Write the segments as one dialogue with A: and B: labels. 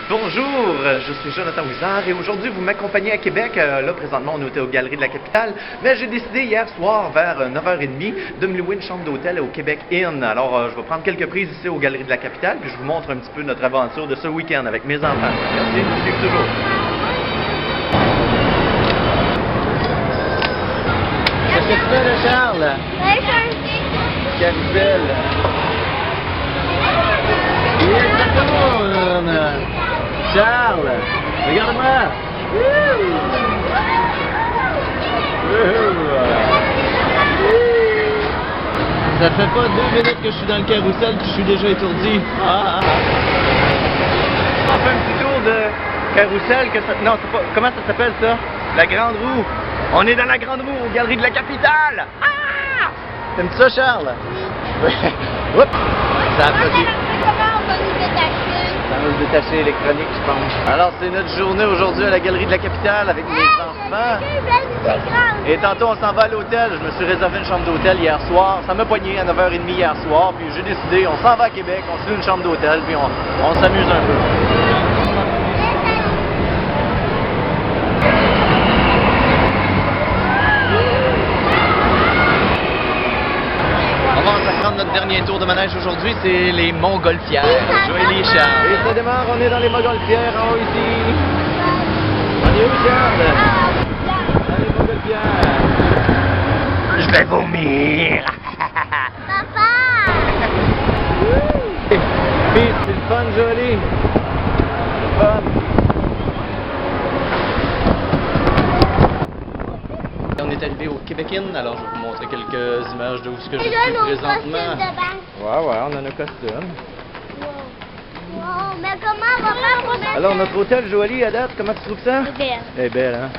A: Bonjour, je suis Jonathan Wizard et aujourd'hui vous m'accompagnez à Québec. Là présentement on était aux Galeries de la Capitale, mais j'ai décidé hier soir vers 9h30 de me louer une chambre d'hôtel au Québec Inn. Alors je vais prendre quelques prises ici aux Galeries de la Capitale puis je vous montre un petit peu notre aventure de ce week-end avec mes enfants. Merci de nous suivre toujours.
B: Qu'est-ce que tu fais là, Charles? Carousel. Charles, regarde-moi. Ça fait pas 2 minutes que je suis dans le carrousel puis je suis déjà étourdi.
A: On fait un petit tour de carrousel. Non, c'est pas... Comment ça s'appelle ça? La Grande Roue. On est dans la Grande Roue aux Galeries de la Capitale. Ah!
B: T'aimes ça, Charles? Oups! Ça a applaudi. Ça va se détacher électronique, je pense. Alors, c'est notre journée aujourd'hui à la Galerie de la Capitale avec mes enfants. Et tantôt, on s'en va à l'hôtel. Je me suis réservé une chambre d'hôtel hier soir. Ça m'a pogné à 9h30 hier soir. Puis j'ai décidé, on s'en va à Québec, on se loue une chambre d'hôtel, puis on s'amuse un peu. Notre dernier tour de manège aujourd'hui, c'est les Montgolfières. Joëlie et Charles. Et ça démarre, on est dans les Montgolfières en haut ici. On est où, Charles? Dans les Montgolfières. Je vais vomir.
C: Papa!
A: Puis, c'est le fun, Joëlie. C'est le fun. On est arrivé au Québec Inn, alors je vais vous montrer quelques images de où ce que je suis présentement. Ouais, on a nos costumes.
C: Wow, mais comment on va faire pour mettre...
A: Alors, notre hôtel, Joëlie, à date, comment tu trouves ça?
C: C'est belle.
A: Elle est belle, hein?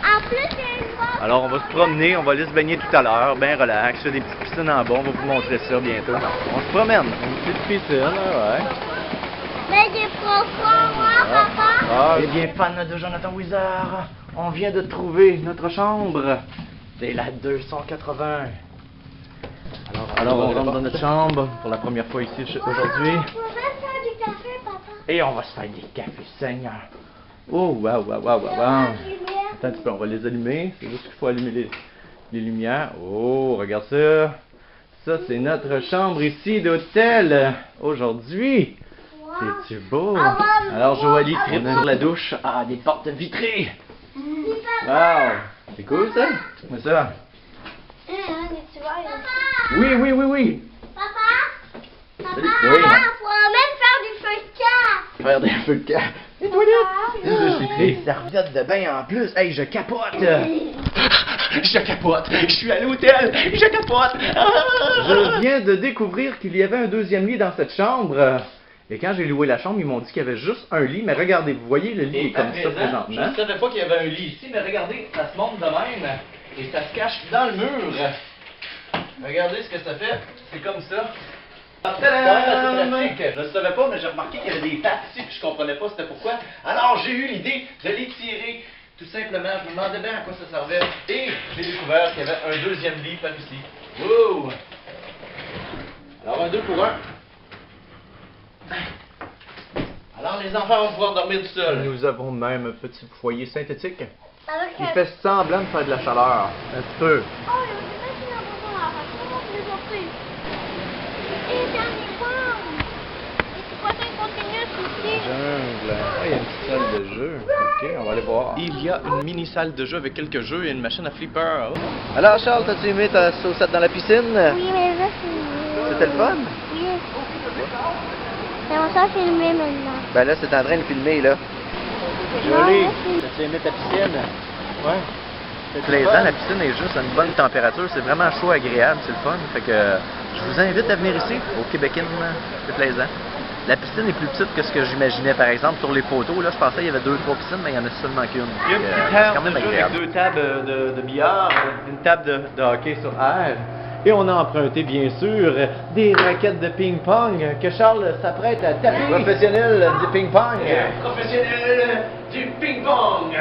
C: En plus, il y a une boîte.
A: Alors, on va se promener, on va aller se baigner tout à l'heure, bien relax. Il y a des petites piscines en bas, on va vous montrer ça bientôt. On se promène. Une petite piscine, ouais.
C: Mais il est profond, hein, papa?
A: Eh bien, fan de Jonathan Wizard, on vient de trouver notre chambre. C'est la 280. Alors on rentre dans notre chambre pour la première fois ici aujourd'hui.
C: On va faire du café, papa.
A: Et on va se faire des cafés seigneurs. Oh, wow. Attends un petit peu, on va les allumer. C'est juste qu'il faut allumer les lumières. Oh, regarde ça. Ça, c'est notre chambre ici d'hôtel aujourd'hui. C'est-tu beau? Alors, Joëlie tripe sur la douche. Ah, des portes vitrées. Wow! C'est cool, ça? Mais ça? Oui.
C: Papa,
A: Salut.
C: on
A: Oui.
C: pourra même faire du feu de camp.
A: Faire des feux de camp. Des toilettes. Des serviettes de bain en plus. Hey, je capote! Je capote! Je suis à l'hôtel! Je capote! Je viens de découvrir qu'il y avait un deuxième lit dans cette chambre. Et quand j'ai loué la chambre, ils m'ont dit qu'il y avait juste un lit. Mais regardez, vous voyez, le lit est comme ça présentement. Je ne savais pas qu'il y avait un lit ici, mais regardez, ça se monte de même. Et ça se cache dans le mur. Regardez ce que ça fait. C'est comme ça. Je ne savais pas, mais j'ai remarqué qu'il y avait des pattes ici, puis je comprenais pas c'était pourquoi. Alors j'ai eu l'idée de les tirer. Tout simplement, je me demandais bien à quoi ça servait. Et j'ai découvert qu'il y avait un deuxième lit par ici. Wow! Alors un 2 pour 1. Alors les enfants vont pouvoir dormir tout seuls. Nous avons même un petit foyer synthétique qui fait semblant de faire de la chaleur. Un petit peu.
C: Oh, il y a des machines à vapeur là. Comment vous les offrez? Et dernier point. Et c'est quoi ça, il continue ici?
A: Jungle. Ah, il y a une petite salle de jeu. Ok, on va aller voir. Il y a une mini salle de jeu avec quelques jeux et une machine à flipper. Oh. Alors Charles, t'as-tu aimé ta saucette dans la piscine?
C: Oui, mais là, c'est...
A: C'était le fun?
C: Oui. J'aimerais ça filmer maintenant.
A: Ben là, c'est en train de filmer, là.
C: Joli.
A: T'as-tu aimé ta piscine? Ouais. C'est plaisant, la piscine est juste à une bonne température. C'est vraiment chaud, agréable, c'est le fun. Fait que je vous invite à venir ici, au Québec Inn. C'est plaisant. La piscine est plus petite que ce que j'imaginais, par exemple, sur les photos. Là, je pensais qu'il y avait 2-3 piscines, mais il y en a seulement qu'une. Il y a une petite table de jeu avec 2 tables de billard, une table de hockey sur air. Et on a emprunté, bien sûr, des raquettes de ping-pong que Charles s'apprête à taper. Professionnel du ping-pong. Professionnel du ping-pong.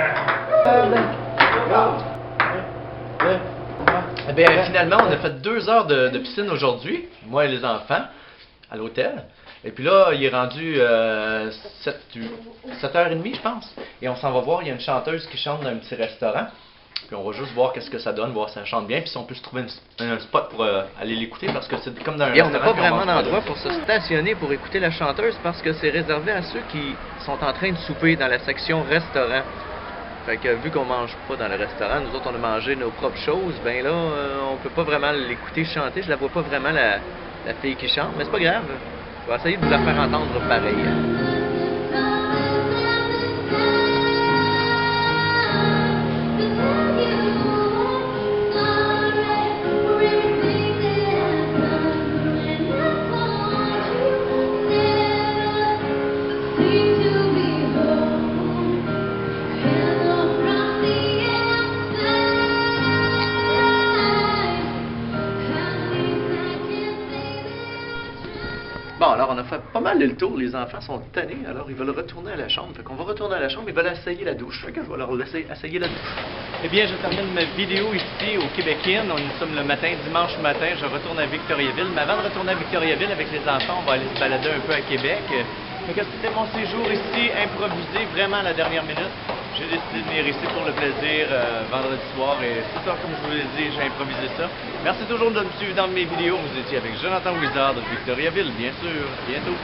A: Eh bien, finalement, on a fait 2 heures de piscine aujourd'hui, moi et les enfants, à l'hôtel.
B: Et puis là, il est rendu 7h30, je pense. Et on s'en va voir, il y a une chanteuse qui chante dans un petit restaurant. Puis on va juste voir qu'est-ce que ça donne, voir si elle chante bien. Puis si on peut se trouver un spot pour aller l'écouter, parce que c'est comme dans un restaurant.
A: Et on n'a pas vraiment d'endroit pour se stationner pour écouter la chanteuse, parce que c'est réservé à ceux qui sont en train de souper dans la section restaurant. Fait que vu qu'on mange pas dans le restaurant, nous autres on a mangé nos propres choses, ben là, on peut pas vraiment l'écouter chanter. Je la vois pas vraiment la fille qui chante, mais c'est pas grave. Je vais essayer de vous la faire entendre pareil. Bon, alors on a fait pas mal le tour, les enfants sont tannés, alors ils veulent retourner à la chambre. Fait qu'on va retourner à la chambre, ils veulent essayer la douche. Fait que je vais leur laisser essayer la douche.
B: Eh bien, je termine ma vidéo ici au Québec Inn. Nous sommes le matin, dimanche matin, je retourne à Victoriaville. Mais avant de retourner à Victoriaville avec les enfants, on va aller se balader un peu à Québec. Donc, c'était mon séjour ici, improvisé, vraiment à la dernière minute. J'ai décidé de venir ici pour le plaisir vendredi soir et c'est ça, comme je vous l'ai dit, j'ai improvisé ça. Merci toujours de me suivre dans mes vidéos. Vous étiez avec Jonathan Wizard de Victoriaville, bien sûr. À bientôt.